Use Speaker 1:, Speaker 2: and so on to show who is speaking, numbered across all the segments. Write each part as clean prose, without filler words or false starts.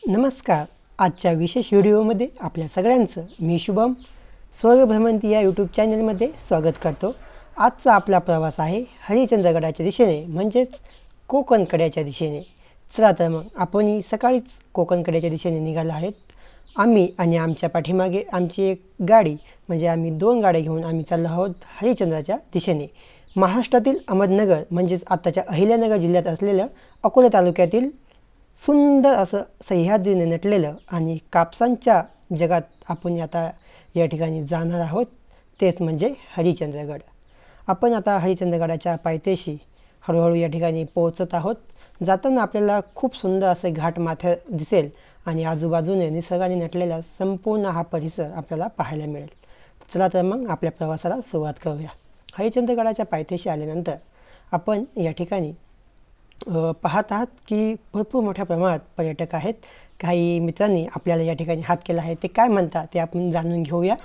Speaker 1: नमस्कार. आजच्या विशेष व्हिडिओमध्ये आपल्या सगळ्यांचं मी शुभम स्वर्ग भ्रमंती या यूट्यूब चॅनलमध्ये स्वागत करतो. आजचा आपला प्रवास आहे हरिश्चंद्रगडाच्या दिशेने, म्हणजेच कोकणकड्याच्या दिशेने. चला तर मग आपण सकाळीच कोकणकड्याच्या दिशेने निघालो आहेत. आम्ही आणि आमच्या पाठीमागे आमची एक गाडी, म्हणजे आम्ही 2 गाड्या घेऊन आम्ही चाललो आहोत हरिश्चंद्राच्या दिशेने. महाराष्ट्रातील अहमदनगर म्हणजेच आत्ताच्या अहिल्यानगर जिल्ह्यात असलेलं अकोला तालुक्यातील सुंदर असं सह्याद्रीने नटलेलं आणि कापसांच्या जगात आपण आता या ठिकाणी जाणार आहोत, तेच म्हणजे हरिश्चंद्रगड. आपण आता हरिश्चंद्रगडाच्या पायथ्याशी हळूहळू या ठिकाणी पोहोचत आहोत. जाताना आपल्याला खूप सुंदर असे घाट माथे दिसेल आणि आजूबाजूने निसर्गाने नटलेला संपूर्ण हा परिसर आपल्याला पाहायला मिळेल. चला तर मग आपल्या प्रवासाला सुरुवात करूया. हरिश्चंद्रगडाच्या पायथ्याशी आल्यानंतर आपण या ठिकाणी पाहत आहात की भरपूर मोठ्या प्रमाणात पर्यटक आहेत. काही मित्रांनी आपल्याला या ठिकाणी हात केला आहे, ते काय म्हणतात ते आपण जाणून घेऊया.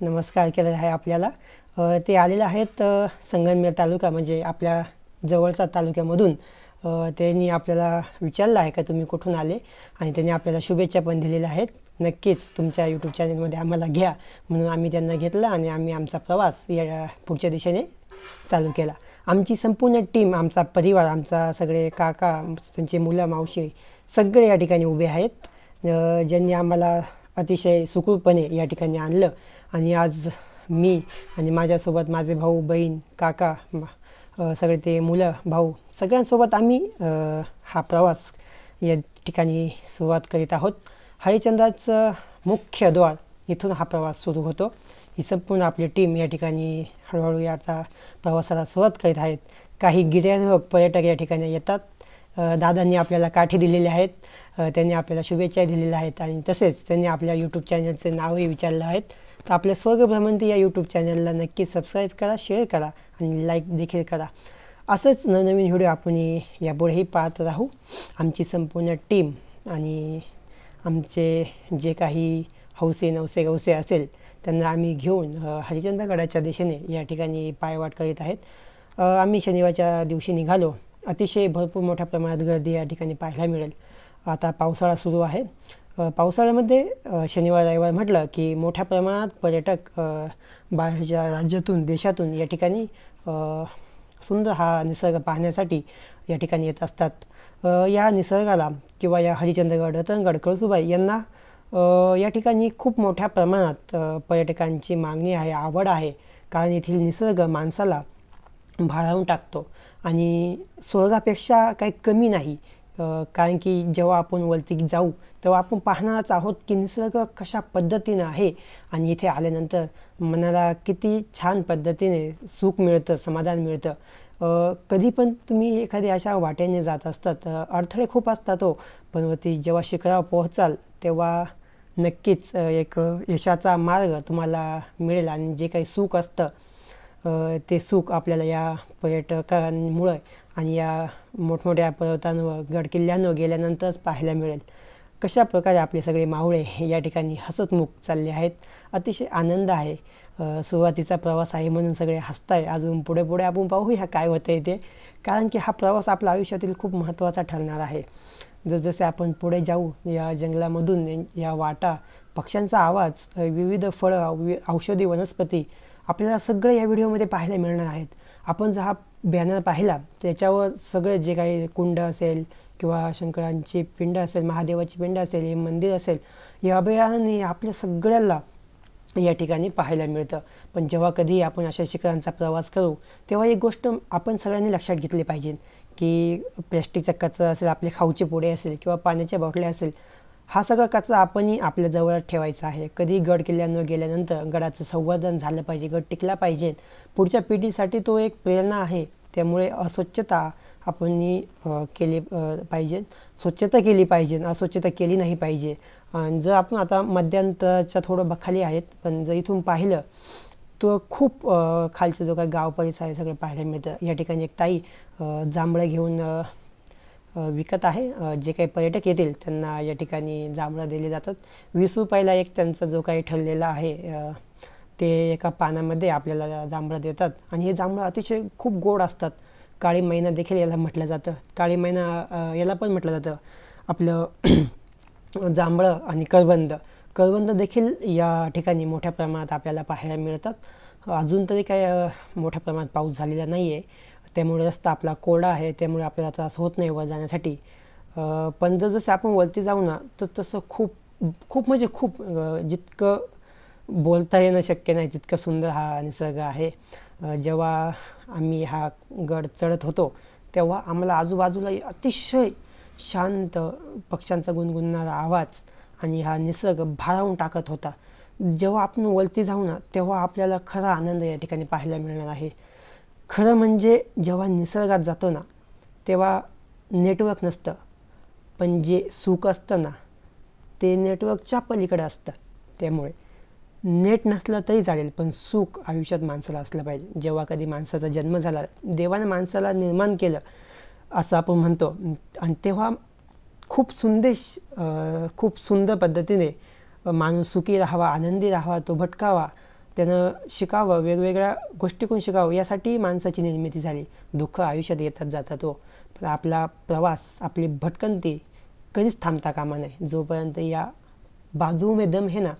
Speaker 1: नमस्कार केलेला आहे आपल्याला. ते आलेले आहेत संगमनेर तालुका, म्हणजे आपल्या जवळचा तालुक्यामधून. त्यांनी आपल्याला विचारलं आहे का तुम्ही कुठून आले, आणि त्यांनी आपल्याला शुभेच्छा पण दिलेल्या आहेत. नक्कीच तुमच्या यूट्यूब चॅनलमध्ये आम्हाला घ्या, म्हणून आम्ही त्यांना घेतलं आणि आम्ही आमचा प्रवास या पुढच्या दिशेने चालू केला. आमची संपूर्ण टीम, आमचा परिवार, आमचा सगळे काका, त्यांचे मुलं, मावशी सगळे या ठिकाणी उभे आहेत, ज्यांनी आम्हाला अतिशय सुखरूपपणे या ठिकाणी आणलं. आणि आज मी आणि माझ्यासोबत माझे भाऊ, बहीण, काका, सगळे ते मुलं, भाऊ सगळ्यांसोबत आम्ही हा प्रवास या ठिकाणी सुरुवात करीत आहोत. हरिश्चंद्राचं मुख्य द्वार इथून हा प्रवास सुरू होतो. ही संपूर्ण आपली टीम या ठिकाणी हळूहळू या आता प्रवासाला सुरुवात करीत आहेत. काही गिर्यारोहक पर्यटक या ठिकाणी येतात. दादांनी आपल्याला काठी दिलेल्या आहेत, त्यांनी आपल्याला शुभेच्छा दिलेल्या आहेत, आणि तसेच त्यांनी आपल्या यूट्यूब चॅनलचे नावही विचारलं आहेत. तर आपल्या स्वर्ग भ्रमंती या यूट्यूब चॅनलला नक्की सबस्क्राईब करा, शेअर करा आणि लाईक देखील करा. असंच नवनवीन व्हिडिओ आपण यापुढेही पाहत राहू. आमची संपूर्ण टीम आणि आमचे जे काही हौसे नवसे गवसे असेल त्यांना आम्ही घेऊन हरिश्चंद्रगडाच्या दिशेने या ठिकाणी पायवाट करीत आहेत. आम्ही शनिवारच्या दिवशी निघालो. अतिशय भरपूर मोठ्या प्रमाणात गर्दी या ठिकाणी पाहायला मिळेल. आता पावसाळा सुरू आहे. पावसाळ्यामध्ये शनिवार रविवार म्हटलं की मोठ्या प्रमाणात पर्यटक बाहेरच्या राज्यातून, देशातून या ठिकाणी सुंदर हा निसर्ग पाहण्यासाठी या ठिकाणी येत असतात. या निसर्गाला किंवा या हरिश्चंद्रगड, रतनगड, कळसूबाई यांना या ठिकाणी खूप मोठ्या प्रमाणात पर्यटकांची मागणी आहे, आवड आहे. कारण येथील निसर्ग माणसाला भारावून टाकतो आणि स्वर्गापेक्षा काही कमी नाही. कारण की जेव्हा आपण वरती जाऊ तेव्हा आपण पाहणारच आहोत की निसर्ग कशा पद्धतीनं आहे, आणि इथे आल्यानंतर मनाला किती छान पद्धतीने सुख मिळतं, समाधान मिळतं. कधी पण तुम्ही एखाद्या अशा वाटेने जात असतात, अडथळे खूप असतात हो, पण वरती जेव्हा शिखरावर पोहोचाल तेव्हा नक्कीच एक यशाचा मार्ग तुम्हाला मिळेल. आणि जे काही सुख असतं ते सुख आपल्याला या पर्यटकांमुळे आणि या मोठमोठ्या पर्वतांवर, गडकिल्ल्यांवर गेल्यानंतरच पाहायला मिळेल. कशा प्रकारे आपले सगळे मावळे या ठिकाणी हसतमुख चालले आहेत. अतिशय आनंद आहे. सुरुवातीचा प्रवास आहे म्हणून सगळे हसताय. अजून पुढे पुढे आपण पाहूया काय होतं आहे ते, कारण की हा प्रवास आपल्या आयुष्यातील खूप महत्त्वाचा ठरणार आहे. जसजसे आपण पुढे जाऊ, या जंगलामधून या वाटा, पक्ष्यांचा आवाज, विविध फळं, औषधी वनस्पती आपल्याला सगळे या व्हिडिओमध्ये पाहायला मिळणार आहेत. आपण जर हा बॅनर पाहिला त्याच्यावर सगळे जे काही कुंड असेल किंवा शंकरांची पिंड असेल, महादेवाची पिंड असेल, हे मंदिर असेल, या अभयारण्य आपल्या सगळ्याला या ठिकाणी पाहायला मिळतं. पण जेव्हा कधी आपण अशा शिखरांचा प्रवास करू तेव्हा एक गोष्ट आपण सगळ्यांनी लक्षात घेतली पाहिजे की प्लॅस्टिकचा कचरा असेल, आपले खाऊचे पुडे असेल किंवा पाण्याच्या बाटल्या असेल, हा सगळा कचरा आपणही आपल्या जवळ ठेवायचा आहे. कधी गड किल्ल्यांवर गेल्यानंतर गडाचं संवर्धन झालं पाहिजे, गड टिकला पाहिजे. पुढच्या पिढीसाठी तो एक प्रेरणा आहे. त्यामुळे अस्वच्छता आपण केली पाहिजे, स्वच्छता केली पाहिजे, अस्वच्छता केली नाही पाहिजे. आणि जर आपण आता मध्यंतराच्या थोडं खाली आहेत, पण जर इथून पाहिलं तर खूप खालचं जो काही गाव परिसर आहे सगळं पाहायला मिळतं. या ठिकाणी एक ताई जांभळं घेऊन विकत आहे. जे काही पर्यटक येतील त्यांना या ठिकाणी जांभळं दिले जातात. 20 रुपयाला एक त्यांचा जो काही ठरलेला आहे ते एका पानामध्ये आपल्याला जांभळं देतात. आणि हे जांभळं अतिशय खूप गोड असतात. काळी मैना देखील याला म्हटलं जातं. काळी मैना याला पण म्हटलं जातं. आपलं जांभळं आणि करवंद देखील या ठिकाणी मोठ्या प्रमाणात आपल्याला पाहायला मिळतात। अजून तरी काही मोठ्या प्रमाणात पाऊस झालेला नाही आहे, त्यामुळे रस्ता आपला कोरडा आहे, त्यामुळे आपल्याला त्रास होत नाही वर जाण्यासाठी। पण जसं आपण वरती जाऊ ना तर तसं खूप खूप म्हणजे खूप जितकं बोलता येणं शक्य नाही तितकं सुंदर हा निसर्ग आहे। जेव्हा आम्ही हा गड चढत होतो तेव्हा आम्हाला आजूबाजूला अतिशय शांत पक्ष्यांचा गुणगुणणारा आवाज आणि हा निसर्ग भारावून टाकत होता। जेव्हा आपण वरती जाऊ ना तेव्हा आपल्याला खरा आनंद या ठिकाणी पाहायला मिळणार आहे। खरं म्हणजे जेव्हा निसर्गात जातो ना तेव्हा नेटवर्क नसतं, पण जे सुख असतं ना ते नेटवर्कच्या पलीकडे असतं। त्यामुळे नेट नसलं तरी चालेल, पण सुख आयुष्यात माणसाला असलं पाहिजे। जेव्हा कधी माणसाचा जन्म झाला, देवानं माणसाला निर्माण केलं असं आपण म्हणतो, आणि तेव्हा खूप सुंदर पद्धतीने माणूस सुखी राहावा, आनंदी राहावा, तो भटकावा, त्यानं शिकावं, वेगवेगळ्या गोष्टीकडून शिकावं, यासाठी माणसाची निर्मिती झाली। दुःख आयुष्यात येतात जातात हो, पण आपला प्रवास, आपली भटकंती कधीच थांबता कामा नये। जोपर्यंत या बाजू में दम है ना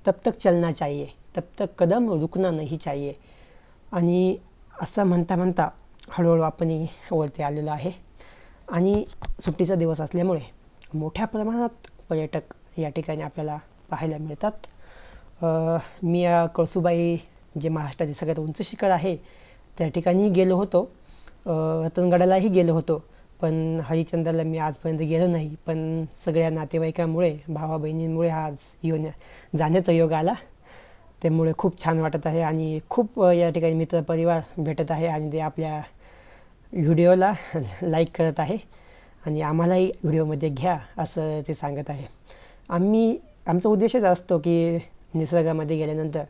Speaker 1: तब तक चलना चाहिए, तब तक कदम रुकना नहीं चाहिए। आणि असं म्हणता म्हणता हळूहळू आपण वरती आलेलो आहे, आणि सुट्टीचा दिवस असल्यामुळे मोठ्या प्रमाणात पर्यटक या ठिकाणी आपल्याला पाहायला मिळतात। मी कळसूबाई जे महाराष्ट्राचे सगळ्यात उंच शिखर आहे त्या ठिकाणी गेलो होतो, रतनगडालाही गेलो होतो, पण हरिश्चंद्रला मी आजपर्यंत गेलो नाही। पण सगळ्या नातेवाईकांमुळे, भावा बहिणींमुळे आज जाण्याचा योग आला, त्यामुळे खूप छान वाटत आहे। आणि खूप या ठिकाणी मित्रपरिवार भेटत आहे आणि ते आपल्या व्हिडिओला लाईक करत आहे आणि आम्हालाही व्हिडिओमध्ये घ्या असं ते सांगत आहे। आमचा उद्देशच असतो की निसर्गामध्ये गेल्यानंतर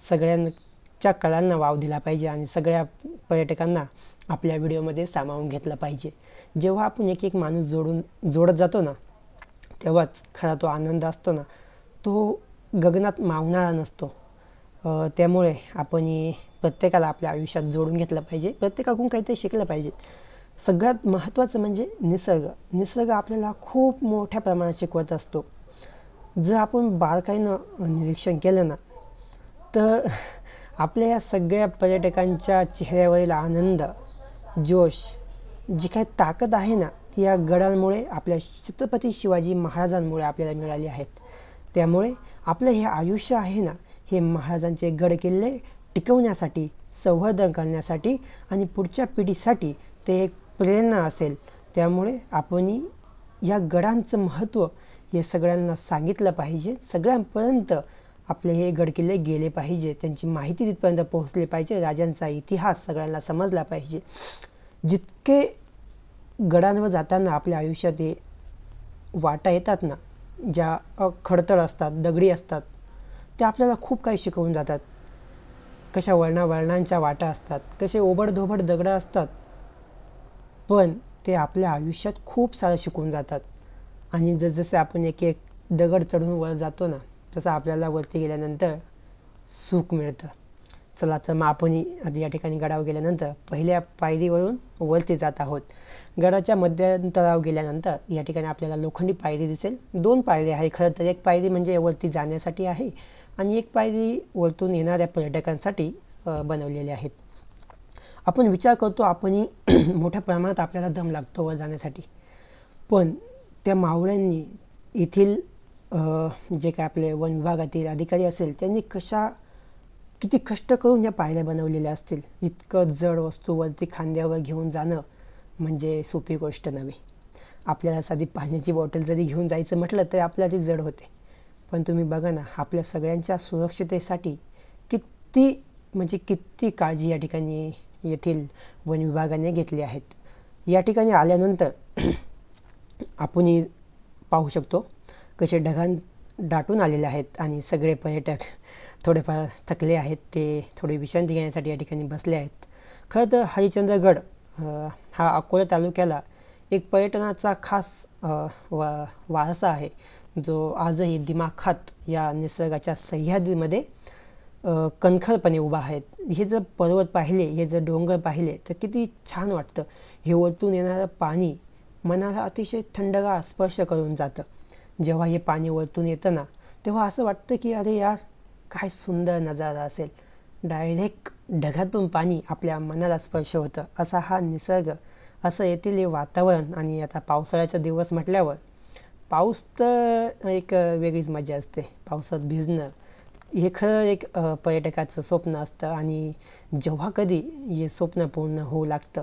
Speaker 1: सगळ्यांच्या कलांना वाव दिला पाहिजे आणि सगळ्या पर्यटकांना आपल्या व्हिडिओमध्ये सामावून घेतलं पाहिजे। जेव्हा आपण एक एक माणूस जोडत जातो ना तेव्हाच खरा तो आनंद असतो ना तो गगनात मावणारा नसतो। त्यामुळे आपण प्रत्येकाला आपल्या आयुष्यात जोडून घेतलं पाहिजे, प्रत्येकाकडून काहीतरी शिकलं पाहिजे। सगळ्यात महत्त्वाचं म्हणजे निसर्ग आपल्याला खूप मोठ्या प्रमाणात शिकवत असतो। जर आपण बारकाईनं निरीक्षण केलं ना तर आपल्या या सगळ्या पर्यटकांच्या चेहऱ्यावरील आनंद, जोश, जी काही ताकद आहे ना ती या गडांमुळे, आपल्या छत्रपती शिवाजी महाराजांमुळे आपल्याला मिळाली आहेत। त्यामुळे आपलं हे आयुष्य आहे ना हे महाराजांचे गड किल्ले टिकवण्यासाठी, संवर्धन करण्यासाठी आणि पुढच्या पिढीसाठी ते एक प्रेरणा असेल। त्यामुळे आपण या गडांचं महत्त्व हे सगळ्यांना सांगितलं पाहिजे, सगळ्यांपर्यंत आपले हे गडकिल्ले गेले पाहिजे, त्यांची माहिती तिथपर्यंत पोहोचली पाहिजे, राजांचा इतिहास सगळ्यांना समजला पाहिजे। जितके गडांवर जाताना आपल्या आयुष्यात हे वाटा येतात ना, ज्या खडतर असतात, दगडी असतात, ते आपल्याला खूप काही शिकवून जातात। कशा वळणांच्या वाटा असतात, कसे ओबडधोबड दगडं असतात, पण ते आपल्या आयुष्यात खूप सारं शिकवून जातात। आणि जसजसे आपण एक एक दगड चढून वर जातो ना तसं आपल्याला वरती गेल्यानंतर सुख मिळतं। चला तर मग आपण आधी या ठिकाणी गडावर गेल्यानंतर पहिल्या पायरीवरून वरती जात आहोत। गडाच्या मध्यंतरावर गेल्यानंतर या ठिकाणी आपल्याला लोखंडी पायरी दिसेल। 2 पायऱ्या आहे खरं तर, एक पायरी म्हणजे वरती जाण्यासाठी आहे आणि एक पायरी वरतून येणाऱ्या पर्यटकांसाठी बनवलेली आहेत। आपण विचार करतो आपण मोठ्या प्रमाणात आपल्याला दम लागतो वर जाण्यासाठी, पण त्या मावळ्यांनी येथील जे काय आपले वन विभागातील अधिकारी असेल त्यांनी किती कष्ट करून या पायऱ्या बनवलेल्या असतील। इतकं जड वस्तू वरती खांद्यावर घेऊन जाणं म्हणजे सोपी गोष्ट नव्हे। आपल्याला साधी पाण्याची बॉटल जरी घेऊन जायचं म्हटलं तरी आपल्याला ती जड होते, पण तुम्ही बघा ना आपल्या सगळ्यांच्या सुरक्षिततेसाठी किती काळजी या ठिकाणी येथील वन विभागाने घेतली आहेत। या ठिकाणी आल्यानंतर आपण पाहू शकतो कसे ढगां दाटून आलेले आहेत आणि सगळे पर्यटक थोडेफार थकले आहेत, ते थोडी विश्रांती घेण्यासाठी या ठिकाणी बसले आहेत। खरं तर हरिश्चंद्रगड हा अकोला तालुक्याला एक पर्यटनाचा खास वारसा आहे, जो आजही दिमाखात या निसर्गाच्या सह्याद्रीमध्ये कणखरपणे उभा आहेत। हे जर पर्वत पाहिले, हे जर डोंगर पाहिले तर किती छान वाटतं। हे वरतून येणारं पाणी मनाला अतिशय थंडगार स्पर्श करून जातं. जेव्हा हे पाणी वरतून येतं ना, तेव्हा असं वाटतं की अरे यार, काय सुंदर नजारा असेल. डायरेक्ट ढगातून पाणी आपल्या मनाला स्पर्श होतं, असा हा निसर्ग, असं येथील हे वातावरण. आणि आता पावसाळ्याचा दिवस म्हटल्यावर पाऊस तर एक वेगळीच मजा असते. पावसात भिजणं हे खरं एक पर्यटकाचं स्वप्न असतं. आणि जेव्हा कधी हे स्वप्न पूर्ण होऊ लागतं,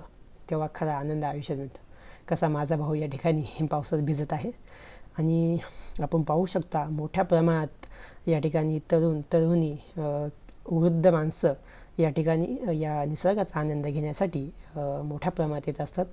Speaker 1: तेव्हा खरा आनंद आयुष्यात मिळतो. कसा माझा भाऊ या ठिकाणी पावसात भिजत आहे. आणि आपण पाहू शकता मोठ्या प्रमाणात या ठिकाणी तरुण तरुणी, वृद्ध माणसं या ठिकाणी या निसर्गाचा आनंद घेण्यासाठी मोठ्या प्रमाणात येत असतात.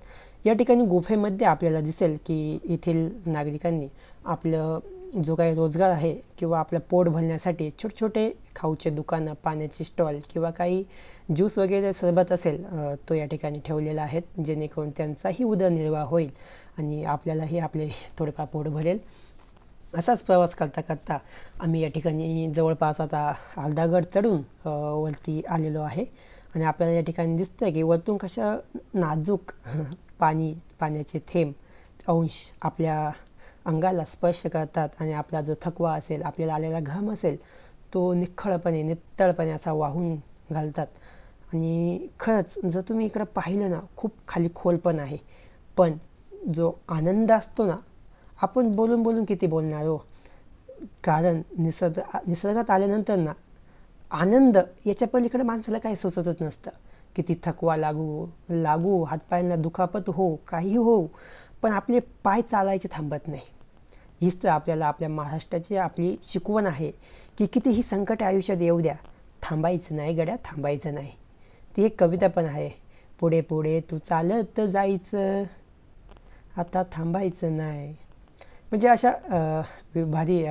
Speaker 1: या ठिकाणी गुफेमध्ये आपल्याला दिसेल की येथील नागरिकांनी आपलं जो काही रोजगार आहे किंवा आपलं पोट भरण्यासाठी छोटे छोटे खाऊचे दुकानं, पाण्याचे स्टॉल किंवा काही ज्यूस वगैरे सरबत असेल तो या ठिकाणी ठेवलेला आहे, जेणेकरून त्यांचाही उदरनिर्वाह होईल आणि आपल्यालाही आपले थोडेफार पोट भरेल. असाच प्रवास करता करता आम्ही या ठिकाणी जवळपास आता अर्धा चढून वरती आलेलो आहे. आणि आपल्याला या ठिकाणी दिसतं की वरतून कशा नाजूक पाण्याचे थेंब अंश आपल्या अंगाला स्पर्श करतात आणि आपला जो थकवा असेल, आपल्याला आलेला घाम असेल, तो नितळपणे असा वाहून घालतात. आणि खरंच जर तुम्ही इकडं पाहिलं ना, खूप खाली खोल पण आहे, पण जो आनंद असतो ना, आपण बोलून बोलून किती बोलणार हो. कारण निसर्गात आल्यानंतर ना, आनंद याच्या पलीकडे माणसाला काही सुचतच नसतं. किती थकवा लागू हातपायांना दुखापत हो, काही हो, पण आपले पाय चालायचे थांबत नाही. हीच तर आपल्याला आपल्या महाराष्ट्राची आपली शिकवण आहे की कितीही संकट आयुष्यात येऊ द्या, थांबायचं नाही गड्या, थांबायचं नाही. ती एक कविता पण आहे, पुढे पुढे तू चालत जायचं, आता थांबायचं नाही. म्हणजे अशा भारी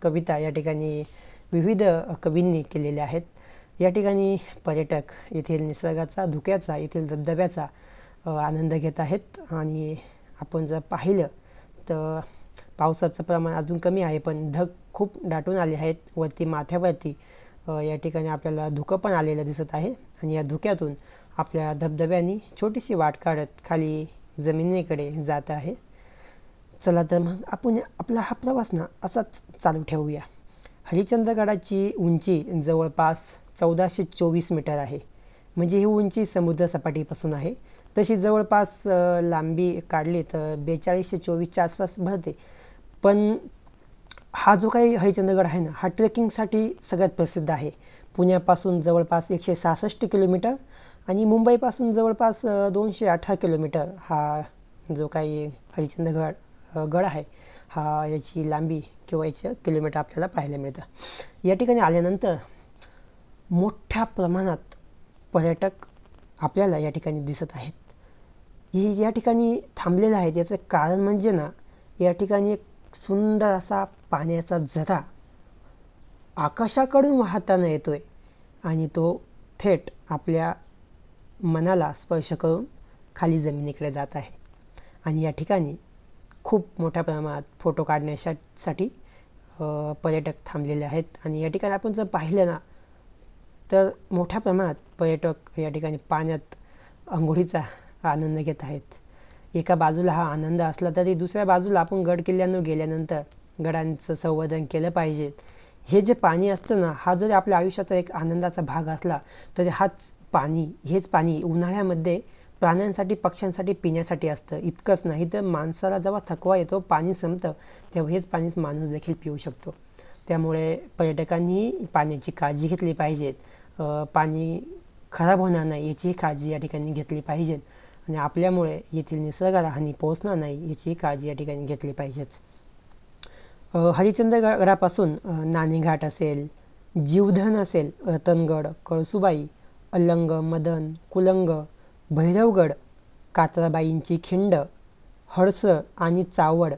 Speaker 1: कविता या ठिकाणी विविध कवींनी केलेल्या आहेत. या ठिकाणी पर्यटक येथील निसर्गाचा, धुक्याचा, येथील धबधब्याचा आनंद घेत आहेत. आणि आपण जर पाहिलं तर पावसाचं प्रमाण अजून कमी आहे, पण ढग खूप दाटून आले आहेत वरती माथ्यावरती. या ठिकाणी आपल्याला धुकं पण आलेलं दिसत आहे. आणि या धुक्यातून आपल्या धबधब्यांनी छोटीशी वाट काढत खाली जमिनीकडे जात आहे. चला तर मग आपण आपला हा प्रवास ना असाच चालू ठेवूया. हरिश्चंद्रगडाची उंची जवळपास 1424 मीटर आहे. म्हणजे ही उंची समुद्रसपाटीपासून आहे. तशी जवळपास लांबी काढली तर 4224च्या आसपास भरते. पण हा जो काही हरिश्चंद्रगड आहे ना, हा ट्रेकिंगसाठी सगळ्यात प्रसिद्ध आहे. पुण्यापासून जवळपास 166 किलोमीटर आणि मुंबईपासून जवळपास 218 किलोमीटर हा जो काही गड आहे, हा याची लांबी किंवा याचे किलोमीटर आपल्याला पाहायला मिळतं. या ठिकाणी आल्यानंतर मोठ्या प्रमाणात पर्यटक आपल्याला या ठिकाणी दिसत आहेत. या ठिकाणी थांबलेले आहेत. याचं कारण म्हणजे ना, या ठिकाणी एक सुंदर असा पाण्याचा झरा आकाशाकडून वाहताना येतोय आणि तो थेट आपल्या मनाला स्पर्श करून खाली जमिनीकडे जात आहे. आणि या ठिकाणी खूप मोठ्या प्रमाणात फोटो काढण्यासाठी पर्यटक थांबलेले आहेत. आणि या ठिकाणी आपण जर पाहिलं ना, तर मोठ्या प्रमाणात पर्यटक या ठिकाणी पाण्यात अंघोळीचा आनंद घेत आहेत. एका बाजूला हा आनंद असला तरी दुसऱ्या बाजूला आपण गड किल्ल्यांवर गेल्यानंतर गडांचं संवर्धन केलं पाहिजे. हे जे पाणी असतं ना, हा जरी आपल्या आयुष्याचा एक आनंदाचा भाग असला तरी हेच पाणी उन्हाळ्यामध्ये प्राण्यांसाठी, पक्ष्यांसाठी पिण्यासाठी असतं. इतकंच नाही तर माणसाला जेव्हा थकवा येतो, पाणी संपतं, तेव्हा हेच पाणी माणूस देखील पिऊ शकतो. त्यामुळे पर्यटकांनी पाण्याची काळजी घेतली पाहिजे. पाणी खराब होणार नाही याची काळजी या ठिकाणी घेतली पाहिजे. आणि आपल्यामुळे येथील निसर्गाला हानी पोहोचणार नाही याची काळजी या ठिकाणी घेतली पाहिजेच. हरिश्चंद्रगडापासून नाणेघाट असेल, जीवधन असेल, रतनगड, कळसुबाई, अलंग, मदन, कुलंग, भैरवगड, कात्राबाईंची खिंड, हडसर आणि चावड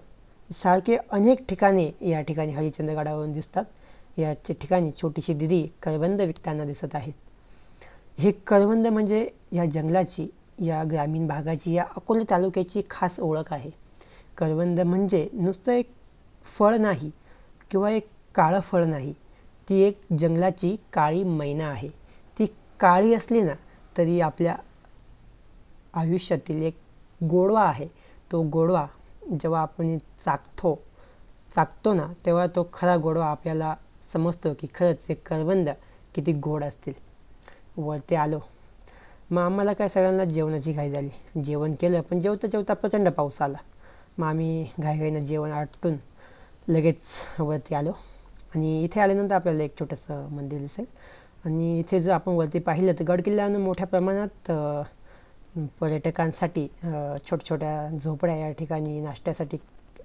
Speaker 1: सारखे अनेक ठिकाणे या ठिकाणी हरिश्चंद्रगडावरून दिसतात. याच्या ठिकाणी छोटीशी दिदी करवंद विकताना दिसत आहेत. हे करवंद म्हणजे या जंगलाची, या ग्रामीण भागाची, या अकोले तालुक्याची खास ओळख आहे. करवंद म्हणजे नुसतं एक फळ नाही किंवा एक काळं फळ नाही, ती एक जंगलाची काळी मैना आहे. ती काळी असली ना तरी आपल्या आयुष्यातील एक गोडवा आहे, तो गोडवा जेव्हा आपण चाखतो ना, तेव्हा तो खरा गोडवा आपल्याला समजतो की खरंच हे करवंद किती गोड असतील. वरती आलो, मग आम्हाला काय सगळ्यांना जेवणाची घाई झाली. जेवण केलं, पण जेवता जेवता प्रचंड पाऊस आला. मग आम्ही घाईघाईनं जेवण आटून लगेच वरती आलो. आणि इथे आल्यानंतर आपल्याला एक छोटंसं मंदिर दिसेल. आणि इथे जर आपण वरती पाहिलं तर गडकिल्ल्यानं मोठ्या प्रमाणात पर्यटकांसाठी छोट्या छोट्या झोपड्या या ठिकाणी नाश्त्यासाठी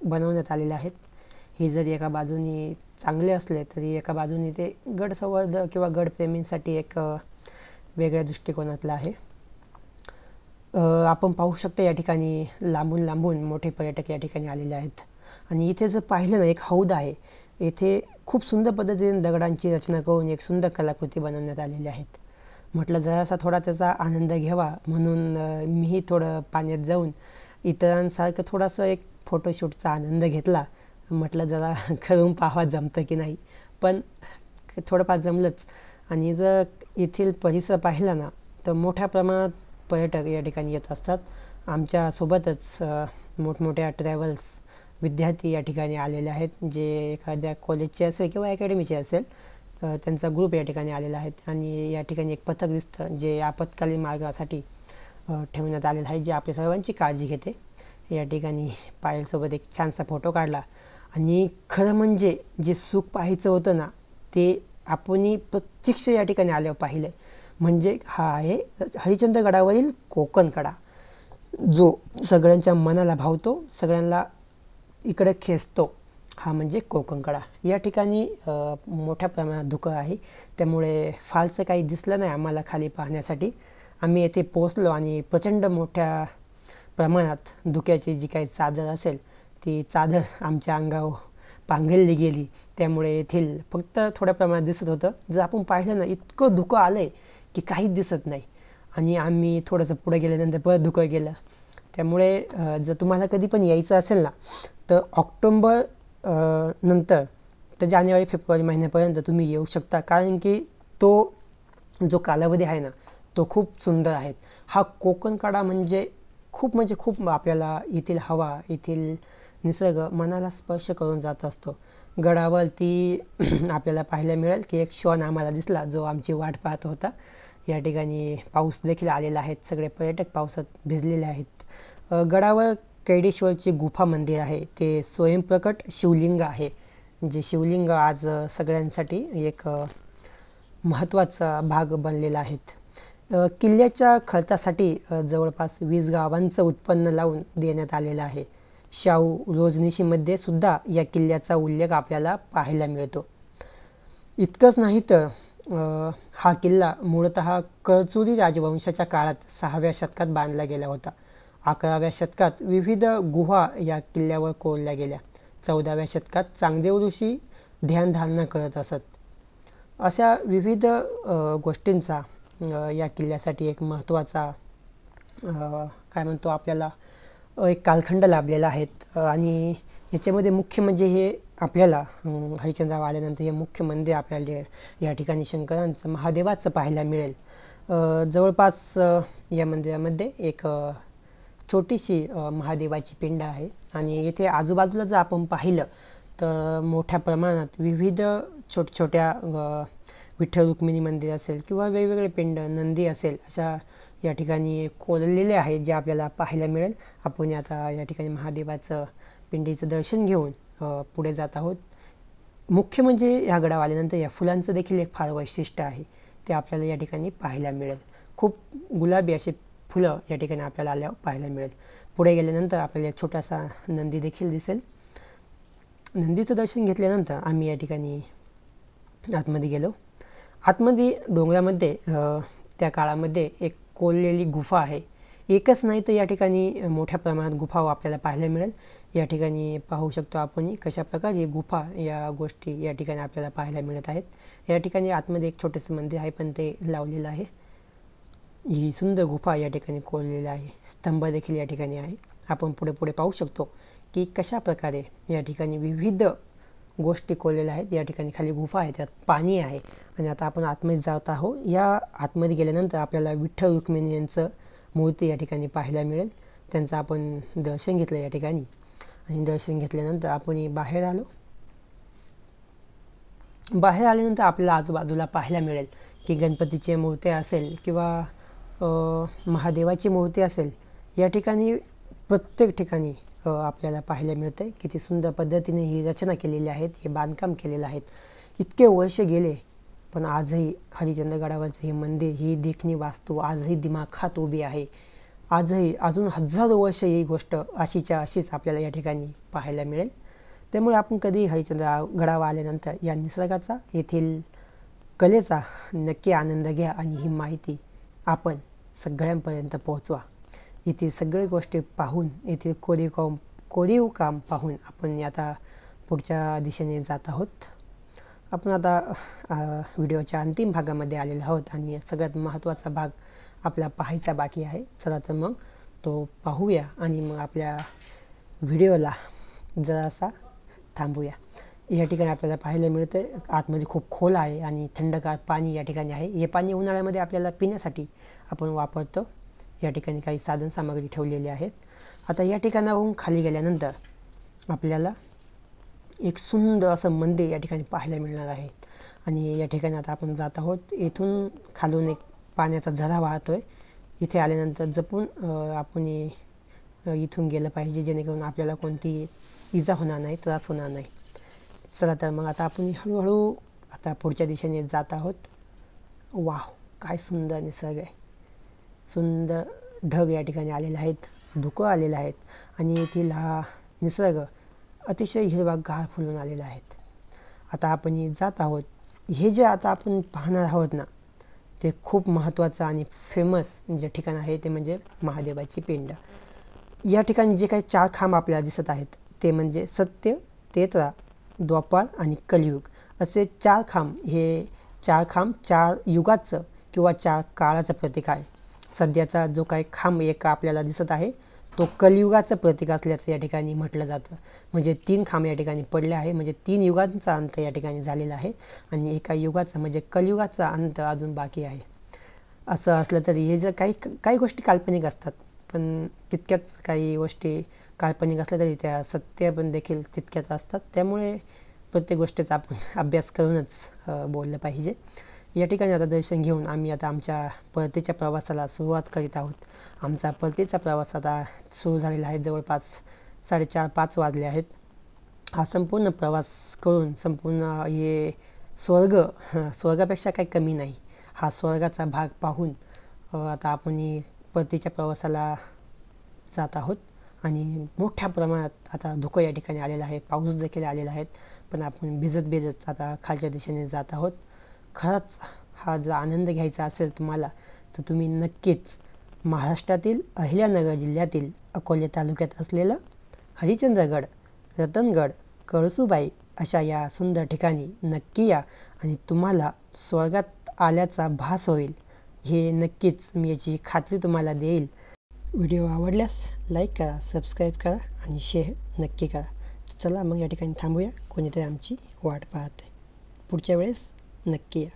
Speaker 1: बनवण्यात आलेल्या आहेत. ही जरी एका बाजूनी चांगले असले तरी एका बाजूनी ते गडसंवर्धक किंवा गडप्रेमींसाठी एक वेगळ्या दृष्टिकोनातलं आहे. आपण पाहू शकतो या ठिकाणी लांबून लांबून मोठे पर्यटक या ठिकाणी आलेले आहेत. आणि इथे जर पाहिलं ना, एक हौद आहे. येथे खूप सुंदर पद्धतीने दगडांची रचना करून एक सुंदर कलाकृती बनवण्यात आलेली आहेत. म्हटलं जरासा थोडा त्याचा आनंद घ्यावा म्हणून मीही थोडं पाण्यात जाऊन इतरांसारखं थोडासा एक फोटोशूटचा आनंद घेतला. म्हटलं जरा करून पाहावा जमतं की नाही, पण थोडंफार जमलंच. आणि जर येथील परिसर पाहिला ना, तर मोठ्या प्रमाणात पर्यटक या ठिकाणी येत असतात. आमच्यासोबतच मोठमोठ्या ट्रॅव्हल्स विद्यार्थी या ठिकाणी आलेले आहेत, जे एखाद्या कॉलेजचे असेल किंवा अकॅडमीचे असेल. त्यांचा ग्रुप या ठिकाणी आलेला आहे. आणि या ठिकाणी एक पथक दिसतं जे आपत्कालीन मार्गासाठी ठेवण्यात आलेलं आहे, जे आपल्या सर्वांची काळजी घेते. या ठिकाणी पायलसोबत एक छानसा फोटो काढला. आणि खरं म्हणजे जे सुख पाहायचं होतं ना, ते आपण प्रत्यक्ष या ठिकाणी आल्यावर पाहिलं. म्हणजे हा आहे हरिश्चंद्रगडावरील कोकण कडा, जो सगळ्यांच्या मनाला भावतो, सगळ्यांना इकडे खेचतो. हा म्हणजे कोकण कडा. या ठिकाणी मोठ्या प्रमाणात धुकं आहे, त्यामुळे फारसं काही दिसलं नाही आम्हाला खाली पाहण्यासाठी. आम्ही येथे पोचलो आणि प्रचंड मोठ्या प्रमाणात धुक्याची जी काही चादर असेल ती चादर आमच्या अंगावर पांघरली गेली. त्यामुळे येथील फक्त थोड्या प्रमाणात दिसत होतं. जर आपण पाहिलं ना, इतकं धुकं आलं आहे की काहीच दिसत नाही. आणि आम्ही थोडंसं पुढे गेल्यानंतर परत धुकं गेलं. त्यामुळे जर तुम्हाला कधी पण यायचं असेल ना, तर ऑक्टोंबर नंतर तर जानेवारी फेब्रुवारी महिन्यापर्यंत तुम्ही येऊ शकता. कारण की तो जो कालावधी आहे ना, तो खूप सुंदर आहे. हा कोकण कडा म्हणजे खूप आपल्याला येथील हवा, येथील निसर्ग मनाला स्पर्श करून जात असतो. गडावरती आपल्याला पाहायला मिळेल की एक श्वान आम्हाला दिसला, जो आमची वाट पाहत होता. या ठिकाणी पाऊस देखील आलेला आहे, सगळे पर्यटक पावसात भिजलेले आहेत. गडावर कैडेश्वरची गुफा मंदिर आहे. ते स्वयंप्रकट शिवलिंग आहे, जे शिवलिंग आज सगळ्यांसाठी एक महत्त्वाचा भाग बनलेला आहे. किल्ल्याच्या खर्चासाठी जवळपास 20 गावांचं उत्पन्न लावून देण्यात आलेलं आहे. शाहू रोजनिशीमध्ये सुद्धा या किल्ल्याचा उल्लेख आपल्याला पाहायला मिळतो. इतकंच नाही तर हा किल्ला मूळतः कळचुरी राजवंशाच्या काळात 6व्या शतकात बांधला गेला होता. 11व्या शतकात विविध गुहा या किल्ल्यावर कोरल्या गेल्या. 14व्या शतकात चांगदेव ऋषी ध्यानधारणा करत असत. अशा विविध गोष्टींचा या किल्ल्यासाठी एक महत्त्वाचा काय म्हणतो आपल्याला एक कालखंड लाभलेला आहे. आणि याच्यामध्ये मुख्य म्हणजे हे आपल्याला हरिश्चंद्रावर आल्यानंतर हे मुख्य मंदिर आपल्याला या ठिकाणी शंकरांचं महादेवाचं पाहायला मिळेल. जवळपास या मंदिरामध्ये एक छोटीशी महादेवाची पिंड आहे. आणि येथे आजूबाजूला जर आपण पाहिलं तर मोठ्या प्रमाणात विविध छोट्या विठ्ठल रुक्मिणी मंदिर असेल किंवा वेगवेगळे पिंड, नंदी असेल, अशा या ठिकाणी कोरलेले आहेत, जे आपल्याला पाहायला मिळेल. आपण आता या ठिकाणी महादेवाचं पिंडीचं दर्शन घेऊन पुढे जात आहोत. मुख्य म्हणजे ह्या गडावर आल्यानंतर या फुलांचं देखील एक फार वैशिष्ट्य आहे, ते आपल्याला या ठिकाणी पाहायला मिळेल. खूप गुलाबी असे फुलं या ठिकाणी आपल्याला आल्यावर पाहायला मिळेल. पुढे गेल्यानंतर आपल्याला एक छोटासा नंदी देखील दिसेल. नंदीचं दर्शन घेतल्यानंतर आम्ही या ठिकाणी आतमध्ये गेलो. आतमध्ये डोंगरामध्ये त्या काळामध्ये एक कोरलेली गुफा आहे. एकच नाही तर या ठिकाणी मोठ्या प्रमाणात गुफा आपल्याला पाहायला मिळेल. या ठिकाणी पाहू शकतो आपण कशा प्रकारे गुफा या गोष्टी या ठिकाणी आपल्याला पाहायला मिळत आहेत. या ठिकाणी आतमध्ये एक छोटंसं मंदिर आहे, पण ते लावलेलं आहे. ही सुंदर गुफा या ठिकाणी कोरलेली आहे. स्तंभ देखील या ठिकाणी आहे. आपण पुढे पाहू शकतो की कशा प्रकारे या ठिकाणी विविध गोष्टी कोरलेल्या आहेत. या ठिकाणी खाली गुफा आहे, त्यात पाणी आहे. आणि आता आपण आतमध्ये जात आहोत. या आतमध्ये गेल्यानंतर आपल्याला विठ्ठल रुक्मिणी यांचं मूर्ती या ठिकाणी पाहायला मिळेल. त्यांचं आपण दर्शन घेतलं या ठिकाणी. आणि दर्शन घेतल्यानंतर आपण बाहेर आलो. बाहेर आल्यानंतर आपल्याला आजूबाजूला पाहायला मिळेल की गणपतीची मूर्ती असेल किंवा महादेवाची मूर्ती असेल, या ठिकाणी प्रत्येक ठिकाणी आपल्याला पाहायला मिळतं आहे किती सुंदर पद्धतीने ही रचना केलेली आहेत, हे बांधकाम केलेलं आहेत. इतके वर्ष गेले पण आजही हरिश्चंद्रगडावरचं हे मंदिर, ही देखणी वास्तू आजही दिमाखात उभी आहे. आजही अजून हजारो वर्ष ही गोष्ट अशीच्या अशीच आपल्याला या ठिकाणी पाहायला मिळेल. त्यामुळे आपण कधी हरिश्चंद्रगडावर आल्यानंतर या निसर्गाचा, येथील कलेचा नक्की आनंद घ्या आणि ही माहिती आपण सगळ्यांपर्यंत पोहोचवा. येथील सगळ्या गोष्टी पाहून, येथील कोरीव काम पाहून आपण आता पुढच्या दिशेने जात आहोत. आपण आता व्हिडिओच्या अंतिम भागामध्ये आलेलो आहोत आणि सगळ्यात महत्त्वाचा भाग आपला पाहायचा बाकी आहे. चला तर मग तो पाहूया आणि मग आपल्या व्हिडिओला जरासा थांबूया. या ठिकाणी आपल्याला पाहायला मिळतं आहे आतमध्ये खूप खोल आहे आणि थंडगार पाणी या ठिकाणी आहे. हे पाणी उन्हाळ्यामध्ये आपल्याला पिण्यासाठी आपण वापरतो. या ठिकाणी काही साधनसामग्री ठेवलेली आहेत. आता या ठिकाणाहून खाली गेल्यानंतर आपल्याला एक सुंदर असं मंदिर या ठिकाणी पाहायला मिळणार आहे. आणि या ठिकाणी आता आपण जात आहोत. इथून खालून एक पाण्याचा झरा वाहतो आहे. इथे आल्यानंतर जपून आपण इथून गेलं पाहिजे, जेणेकरून आपल्याला कोणती इजा होणार नाही, त्रास होणार नाही. चला तर मग आता आपण हळूहळू आता पुढच्या दिशेने जात आहोत. वाह, काय सुंदर निसर्ग आहे. सुंदर ढग या ठिकाणी आलेले आहेत, धुकं आलेलं आहेत आणि येथील हा निसर्ग अतिशय हिरवागार फुलून आलेला आहेत. आता आपण जात आहोत. हे जे आता आपण पाहणार आहोत ना, ते खूप महत्त्वाचं आणि फेमस जे ठिकाण आहे ते म्हणजे महादेवाची पिंड. या ठिकाणी जे काही 4 खांब आपल्याला दिसत आहेत ते म्हणजे सत्य, त्रेता, द्वापार आणि कलियुग असे 4 खांब. हे 4 खांब 4 युगाचं किंवा 4 काळाचं प्रतीक आहे. सध्याचा जो काही खांब एक आपल्याला दिसत आहे तो कलियुगाचं प्रतीक असल्याचं या ठिकाणी म्हटलं जातं. म्हणजे 3 खांब या ठिकाणी पडले आहे, म्हणजे 3 युगांचा अंत या ठिकाणी झालेला आहे आणि एका युगाचा म्हणजे कलियुगाचा अंत अजून बाकी आहे. असं असलं तरी हे जर काही गोष्टी काल्पनिक असतात, पण तितक्याच काही गोष्टी काल्पनिक असल्या तरी त्या सत्य पण देखील तितक्याच असतात. त्यामुळे प्रत्येक गोष्टीचा आपण अभ्यास करूनच बोललं पाहिजे. या ठिकाणी आता दर्शन घेऊन आम्ही आता आमच्या परतीच्या प्रवासाला सुरुवात करीत आहोत. आमचा परतीचा प्रवास आता सुरू झालेला आहे. जवळपास 4:30-5 वाजले आहेत. हा संपूर्ण प्रवास करून संपूर्ण हे स्वर्गापेक्षा काही कमी नाही, हा स्वर्गाचा भाग पाहून आता आपण परतीच्या प्रवासाला जात आहोत. आणि मोठ्या प्रमाणात आता धुकं या ठिकाणी आलेलं आहे, पाऊस देखील आलेला आहे, पण आपण भिजत आता खालच्या दिशेने जात आहोत. खरंच हा जर आनंद घ्यायचा असेल तुम्हाला तर तुम्ही नक्कीच महाराष्ट्रातील अहिल्यानगर जिल्ह्यातील अकोले तालुक्यात असलेलं हरिश्चंद्रगड, रतनगड, कळसूबाई अशा या सुंदर ठिकाणी नक्की या आणि तुम्हाला स्वर्गात आल्याचा भास होईल. हे नक्कीच मी याची खात्री तुम्हाला देईल. व्हिडिओ आवडल्यास लाईक करा, सबस्क्राईब करा आणि शेअर नक्की करा. चला मग या ठिकाणी थांबूया, कोणीतरी आमची वाट पाहत आहे. पुढच्या वेळेस नक्की या.